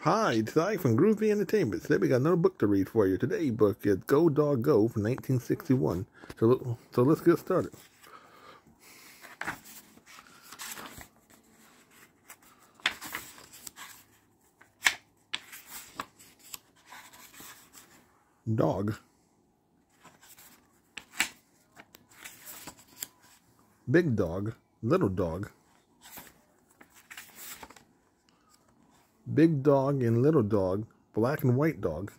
Hi, it's I from Groovy Entertainment. Today we got another book to read for you. Today's book is Go Dog Go from 1961. So let's get started. Dog. Big dog. Little dog. Big dog and little dog. Black and white dog.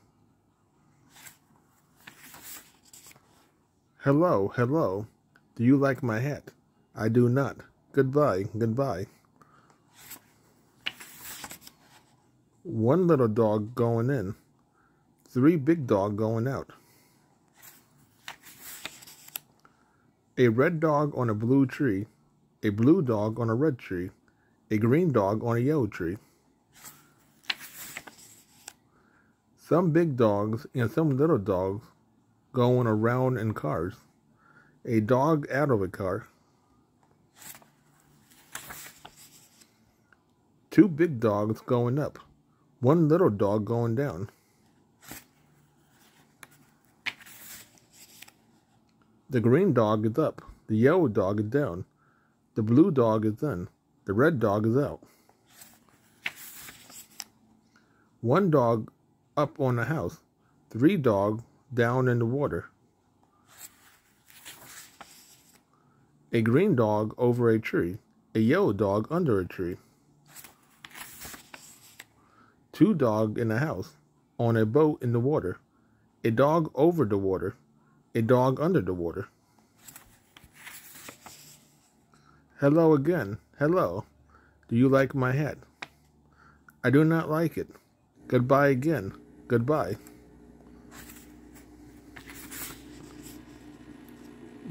Hello, hello. Do you like my hat? I do not. Goodbye, goodbye. One little dog going in. Three big dog going out. A red dog on a blue tree. A blue dog on a red tree. A green dog on a yellow tree. Some big dogs and some little dogs going around in cars. A dog out of a car. Two big dogs going up. One little dog going down. The green dog is up. The yellow dog is down. The blue dog is in. The red dog is out. One dog up on the house. Three dogs down in the water. A green dog over a tree. A yellow dog under a tree. Two dogs in a house. On a boat in the water. A dog over the water. A dog under the water. Hello again. Hello. Do you like my hat? I do not like it. Goodbye again. Goodbye.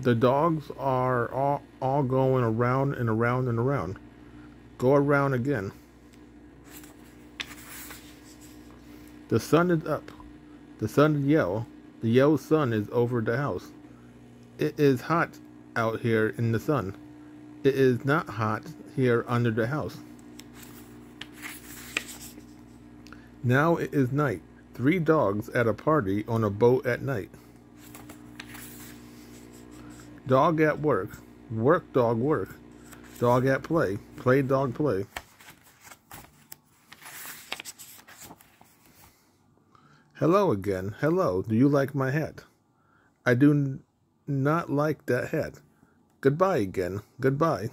The dogs are all going around and around and around. Go around again. The sun is up. The sun is yellow. The yellow sun is over the house. It is hot out here in the sun. It is not hot here under the house. Now it is night. Three dogs at a party on a boat at night. Dog at work. Work dog work. Dog at play. Play dog play. Hello again. Hello. Do you like my hat? I do not like that hat. Goodbye again. Goodbye.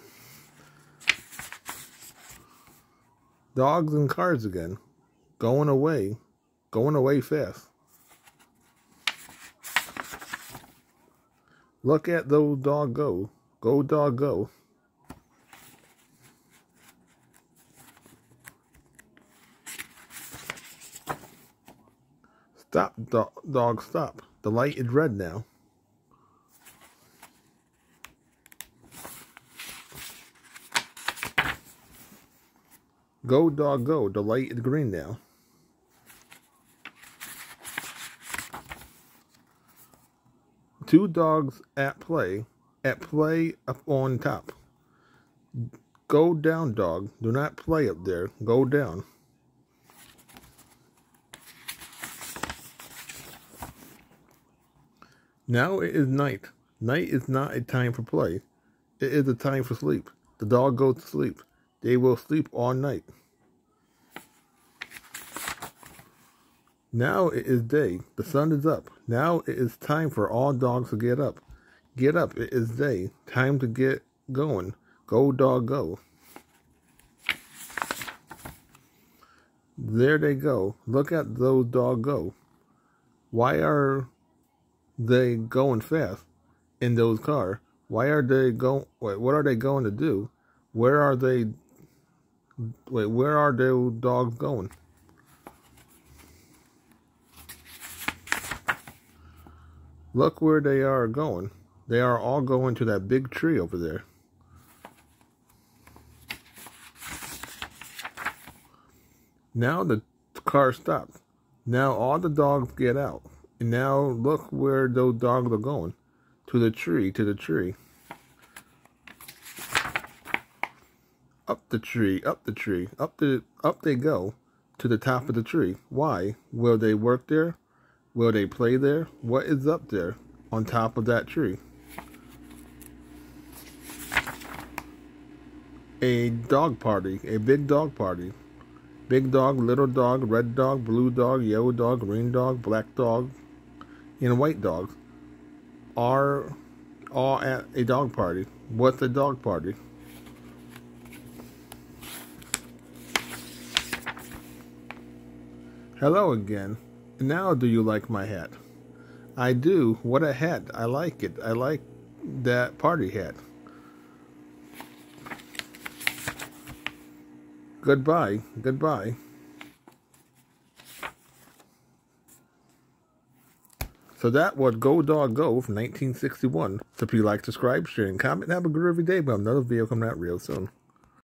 Dogs and cars again. Going away. Going away fast. Look at those dogs go. Go dog go. Stop dog stop. The light is red now. Go dog go. The light is green now. Two dogs at play up on top. Go down dog. Do not play up there. Go down. Now it is night. Night is not a time for play. It is a time for sleep. The dog goes to sleep. They will sleep all night. Now it is day. The sun is up. Now it is time for all dogs to get up. Get up. It is day. Time to get going. Go dog go. There they go. Look at those dogs go. Why are they going fast in those cars? Why are they going? What are they going to do? Where are they? Where are those dogs going? Look where they are going. They are all going to that big tree over there. Now the car stops. Now all the dogs get out. And now look where those dogs are going. To the tree, to the tree. Up the tree, up the tree. Up they go. to the top of the tree. Why? Will they work there? Will they play there? What is up there on top of that tree? A dog party, a big dog party. Big dog, little dog, red dog, blue dog, yellow dog, green dog, black dog, and white dog are all at a dog party. What's a dog party? Hello again. Now do you like my hat? I do. What a hat. I like it. I like that party hat. Goodbye. Goodbye. So that was Go Dog Go from 1961. So if you like, subscribe, share, and comment, have a groovy day. But another video coming out real soon.